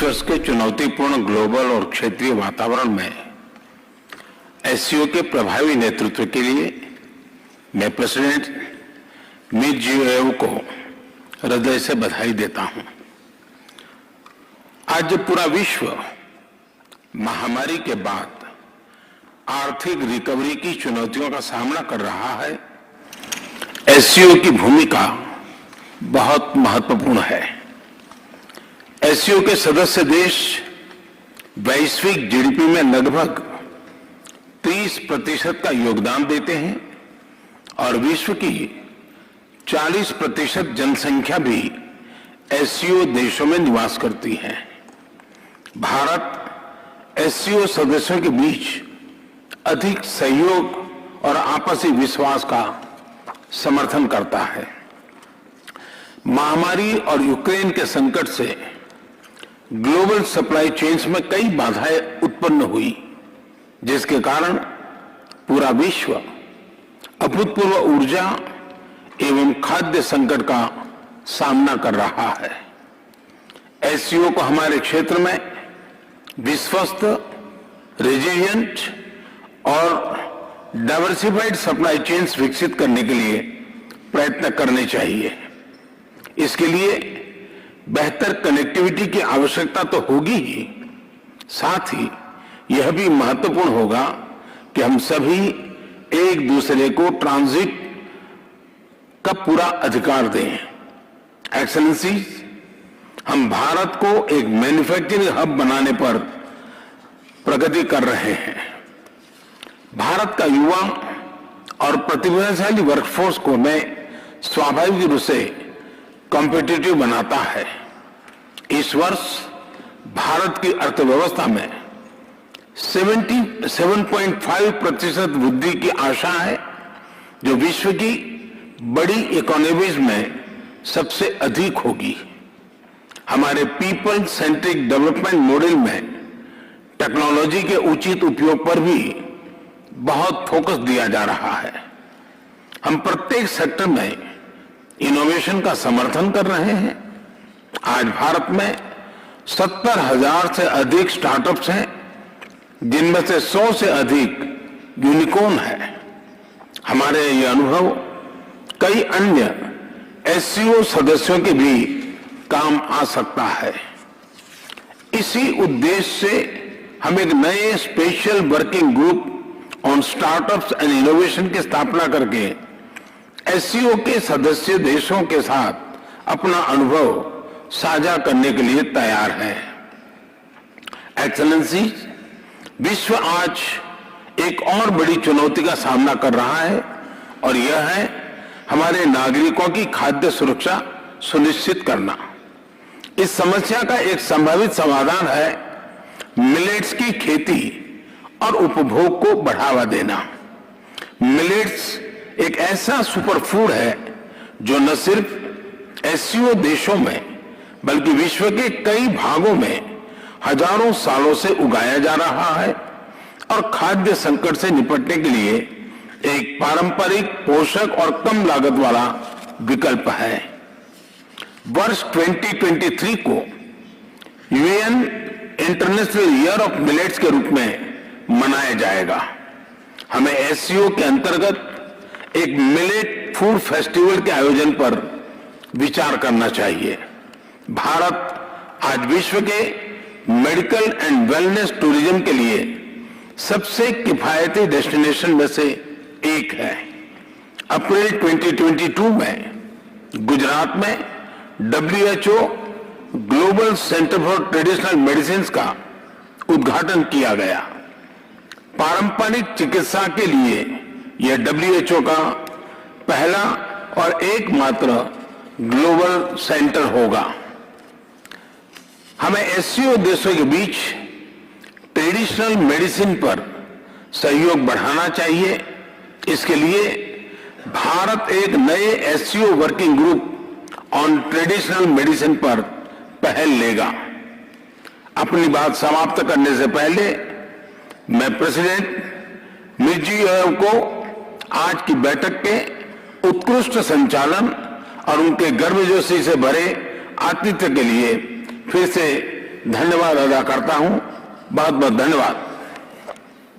इस वर्ष के चुनौतीपूर्ण ग्लोबल और क्षेत्रीय वातावरण में एससीओ के प्रभावी नेतृत्व के लिए मैं प्रेसिडेंट मेदवेदेव को हृदय से बधाई देता हूं। आज जब पूरा विश्व महामारी के बाद आर्थिक रिकवरी की चुनौतियों का सामना कर रहा है, एससीओ की भूमिका बहुत महत्वपूर्ण है। एससीओ के सदस्य देश वैश्विक जीडीपी में लगभग 30% का योगदान देते हैं और विश्व की 40% जनसंख्या भी एससीओ देशों में निवास करती है। भारत एससीओ सदस्यों के बीच अधिक सहयोग और आपसी विश्वास का समर्थन करता है। महामारी और यूक्रेन के संकट से ग्लोबल सप्लाई चेन्स में कई बाधाएं उत्पन्न हुई, जिसके कारण पूरा विश्व अभूतपूर्व ऊर्जा एवं खाद्य संकट का सामना कर रहा है। एससीओ को हमारे क्षेत्र में विश्वस्त, रेजिलिएंट और डाइवर्सिफाइड सप्लाई चेन्स विकसित करने के लिए प्रयत्न करने चाहिए। इसके लिए बेहतर कनेक्टिविटी की आवश्यकता तो होगी ही, साथ ही यह भी महत्वपूर्ण होगा कि हम सभी एक दूसरे को ट्रांजिट का पूरा अधिकार दें। एक्सेलेंसी, हम भारत को एक मैन्युफैक्चरिंग हब बनाने पर प्रगति कर रहे हैं। भारत का युवा और प्रतिभाशाली वर्कफोर्स को मैं स्वाभाविक रूप से कॉम्पिटिटिव बनाता है। इस वर्ष भारत की अर्थव्यवस्था में 7.5% वृद्धि की आशा है, जो विश्व की बड़ी इकोनॉमीज में सबसे अधिक होगी। हमारे पीपल सेंट्रिक डेवलपमेंट मॉडल में टेक्नोलॉजी के उचित उपयोग पर भी बहुत फोकस दिया जा रहा है। हम प्रत्येक सेक्टर में इनोवेशन का समर्थन कर रहे हैं। आज भारत में 70,000 से अधिक स्टार्टअप्स हैं, जिनमें से 100 से अधिक यूनिकॉर्न है। हमारे ये अनुभव कई अन्य एससीओ सदस्यों के भी काम आ सकता है। इसी उद्देश्य से हम एक नए special working group on startups and innovation की स्थापना करके एससीओ के सदस्य देशों के साथ अपना अनुभव साझा करने के लिए तैयार है। एक्सेलेंसी, विश्व आज एक और बड़ी चुनौती का सामना कर रहा है और यह है हमारे नागरिकों की खाद्य सुरक्षा सुनिश्चित करना। इस समस्या का एक संभावित समाधान है मिलेट्स की खेती और उपभोग को बढ़ावा देना। मिलेट्स एक ऐसा सुपरफूड है जो न सिर्फ एससीओ देशों में बल्कि विश्व के कई भागों में हजारों सालों से उगाया जा रहा है और खाद्य संकट से निपटने के लिए एक पारंपरिक, पोषक और कम लागत वाला विकल्प है। वर्ष 2023 को UN international year of millets के रूप में मनाया जाएगा। हमें एससीओ के अंतर्गत एक मिलेट फूड फेस्टिवल के आयोजन पर विचार करना चाहिए। भारत आज विश्व के मेडिकल एंड वेलनेस टूरिज्म के लिए सबसे किफायती डेस्टिनेशन में से एक है। अप्रैल 2022 में गुजरात में WHO global centre for traditional medicine का उद्घाटन किया गया। पारंपरिक चिकित्सा के लिए यह WHO का पहला और एकमात्र ग्लोबल सेंटर होगा। हमें एससीओ देशों के बीच ट्रेडिशनल मेडिसिन पर सहयोग बढ़ाना चाहिए। इसके लिए भारत एक नए SCO working group on traditional medicine पर पहल लेगा। अपनी बात समाप्त करने से पहले मैं प्रेसिडेंट मेदवेदेव को आज की बैठक के उत्कृष्ट संचालन और उनके गर्मजोशी से भरे आतिथ्य के लिए फिर से धन्यवाद अदा करता हूं। बहुत बहुत धन्यवाद।